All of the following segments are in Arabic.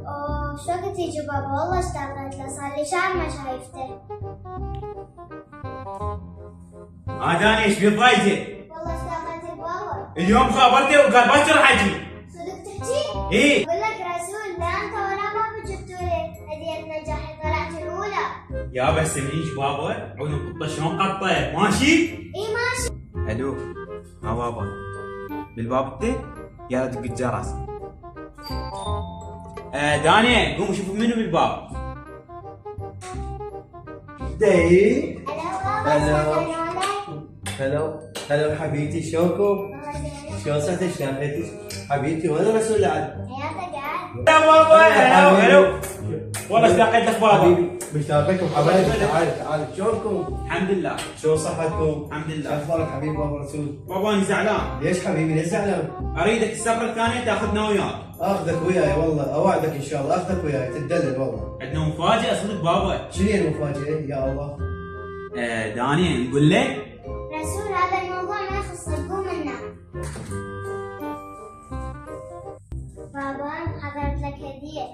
اوه شو وقت يجي بابا؟ والله اشتغلت له، صار لي شهر ما شايفته. داني ايش بيه ضايجه؟ والله اشتغلت بابا. اليوم خابرته وقال باكر حاجي. صدق تحكي؟ ايه اقول لك رسول، لا انت ولا بابا جبتوا لي هدية نجاحي، طلعت الاولى. يا بس منيش بابا عون القطه شلون قطه ماشي؟ اي ماشي. الو بابا بالباب انت؟ يلا دق الجرس. داني قوم شوف منو بالباب. داي هلا هلا. بابا. هلا حبيبتي شلونكم؟ شلون صحتك؟ شلون حياتك؟ حبيبتي وين رسول العد؟ حياتك قاعد. يا بابا هلا والله اشتاقت لك بابا. حبيبي مشتاقكم حبايبي. تعال شلونكم؟ الحمد لله شلون صحتكم؟ الحمد شو لله. اخبارك حبيبي بابا رسول؟ بابا انا زعلان، ليش حبيبي ليش زعلان؟ اريدك السفره الثانيه تاخذنا وياك. اخذك وياي والله اوعدك ان شاء الله اخذك وياي تدلل والله. عندنا مفاجاه صدق بابا. شنو هي المفاجأة يا الله؟ داني نقول لك. رسول هذا الموضوع ما يخصك، قوم منا. بابا حضرت لك هدية.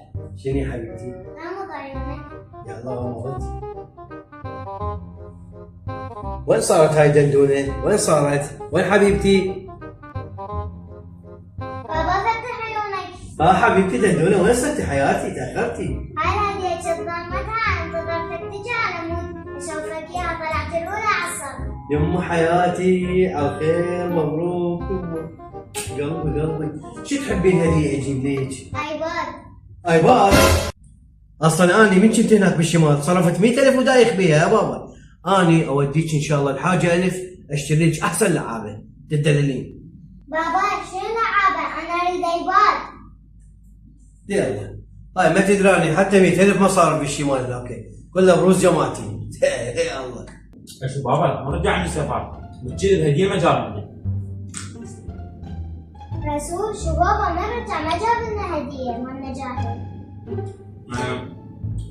شنو يا حبيبتي؟ غمض عيونك. يا الله غمضت. وين صارت هاي دندونة؟ وين صارت؟ وين حبيبتي؟ بابا فتح عيونك. حبيبتي دندونة وين صرتي حياتي؟ تأخرتي. هاي الهدية ضمتها، انتظرتك تجي على مود اشوفك اياها، طلعت الاولى على الصف. يمه حياتي على خير مبروك قلبي شو تحبين هدية اجيب ليك؟ ايباد. ايباد؟ اصلا اني من كنت هناك بالشمال صرفت 100,000 ودايخ بيها يا بابا. اني اوديك ان شاء الله الحاجة الف اشتري لك احسن لعابة تدللين. بابا شنو لعابة؟ انا اريد ايباد. يلا هاي ما تدراني حتى 100,000 ما صار بالشمال هناك كله بروز جماعتي. يا الله شو بابا ما رجعني سفر وتجي الهديه ما جاب لي. رسول شو بابا ما رجع ما جاب لنا هدية مال نجاحي.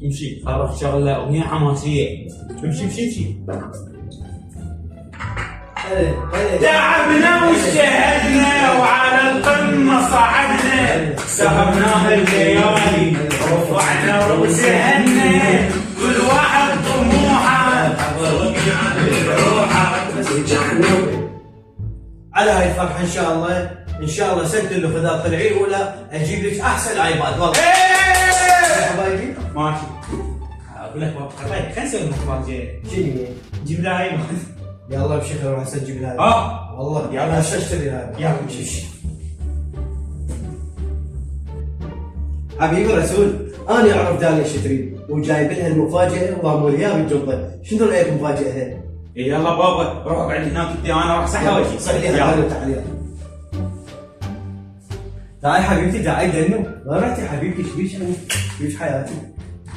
امشي خلاص شغله اغنيه حماسيه. امشي امشي. تعبنا واجتهدنا وعلى القمه صعدنا، سهرناها الليالي ورفعنا رؤوسهن، كل واحد طموحه روحه. على هاي الفرحة ان شاء الله سنة اللي فذا طلعي الاولى اجيب لك احسن ايباد والله. حبايبي ماشي. اقول لك بابا خلينا نسوي مفاجاه. شنو جيب لها ايباد. يلا امشي روح هسه جيب لها. والله يلا. هسه اشتري هاي. يلا امشي. حبيبي رسول انا اعرف داني ايش تريد وجايب لها المفاجأة وضاموا لي اياها بالجنطة. شنو رايك مفاجأة؟ يلا بابا روح اقعد هناك انت، انا راح صحة وجهي. صح لي تعالي تعالي حبيبتي تعالي دنو. وين رحتي حبيبتي؟ شبيش حياتي؟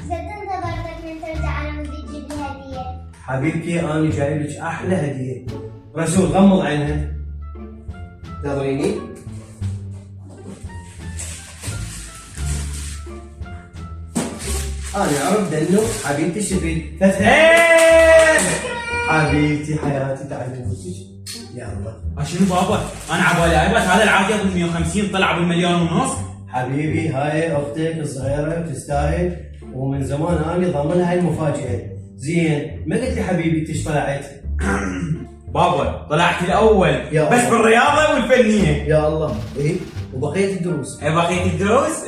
صدق انتظرتك من ترجع على مود تجيب لي هدية. حبيبتي انا جايب لك احلى هديه. رسول غمض عينها نظريني. انا اعرف دنو حبيبتي شبيل حبيبتي حياتي تعالي نبوسك. يا الله شنو بابا؟ انا عبالي ايباد هذا العادي ابو 150 طلع ابو 1,500,000. حبيبي هاي اختك الصغيره تستاهل ومن زمان انا ضامنها هاي المفاجاه. زين ما قلت لي حبيبي ايش طلعت؟ بابا طلعت الاول يا بس الله. بالرياضه والفنيه. يا الله ايه وبقيه الدروس بقيت الدروس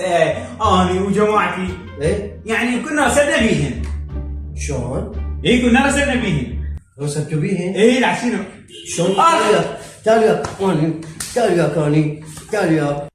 اني وجماعتي ايه يعني كنا رسلنا بيهن. شلون؟ كنا رسلنا بيهن. رسبتوا بيهن؟ لا شنو؟ شلون؟ تعال يا كاني تعال يا